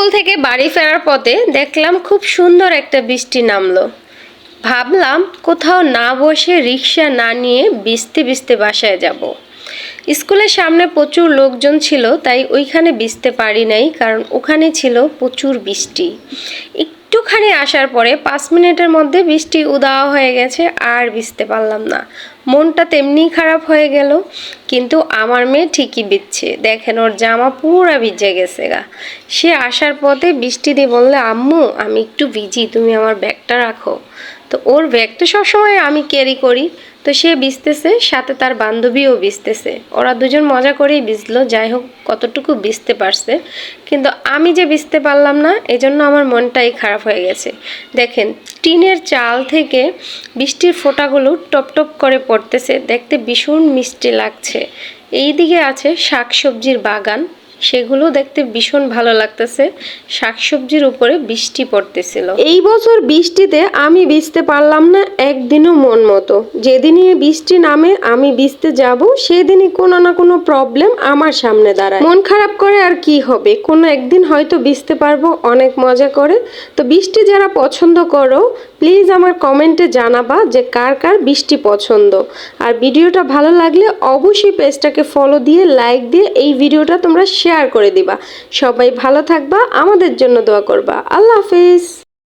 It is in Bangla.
স্কুল থেকে বাড়ি ফেরার পথে দেখলাম খুব সুন্দর একটা বৃষ্টি নামলো। ভাবলাম কোথাও না বসে রিক্সা না নিয়ে ভিজতে ভিজতে বাসায় যাব। স্কুলের সামনে প্রচুর লোকজন ছিল, তাই ওইখানে ভিজতে পারি নাই, কারণ ওখানে ছিল প্রচুর বৃষ্টি। একটুখানি আসার পরে 5 মিনিটের মধ্যে বৃষ্টি উধাও হয়ে গেছে, আর ভিজতে পারলাম না। মনটা তেমনি খারাপ হয়ে গেল। কিন্তু আমার মেয়ে ঠিকই ভিজছে, দেখেন ওর জামা পুরো ভিজে গেছে গা। সে আসার পথে বৃষ্টি দিয়ে বললে, আম্মু আমি একটু ভিজি, তুমি আমার ব্যাগটা রাখো। তো ওর ব্যাগটা সবসময় আমি ক্যারি করি, তো সে ভিজতেছে, সাথে তার বান্ধবীও ভিজতেছে। ওরা দুজন মজা করেই ভিজলো, যাই হোক কতটুকু ভিজতে পারছে। কিন্তু আমি যে ভিজতে পারলাম না, এজন্য আমার মনটাই খারাপ হয়ে গেছে। দেখেন টিনের চাল থেকে বৃষ্টির ফোঁটাগুলো টপ টপ করে পড়তেছে, দেখতে ভীষণ মিষ্টি লাগছে। এইদিকে আছে শাকসবজির বাগান, সেগুলো দেখতে ভীষণ ভালো লাগতেছে। শাকসবজির উপরে বৃষ্টি পড়তেছিল। এই বছর বৃষ্টিতে আমি ভিজতে পারলাম না একদিনও মন মতো। যেদিনই বৃষ্টি নামে আমি ভিজতে যাব, সেদিনই কোনো না কোনো প্রবলেম আমার সামনে দাঁড়ায়। মন খারাপ করে আর কি হবে, কোনো একদিন হয়তো ভিজতে পারবো অনেক মজা করে। তো বৃষ্টি যারা পছন্দ করো, প্লিজ আমার কমেন্টে জানাবা যে কার কার বৃষ্টি পছন্দ। আর ভিডিওটা ভালো লাগলে অবশ্যই পেজটাকে ফলো দিয়ে লাইক দিয়ে এই ভিডিওটা তোমরা শেয়ার করে দিবা। সবাই ভালো থাকবা, আমাদের জন্য দোয়া করবা। আল্লাহ হাফেজ।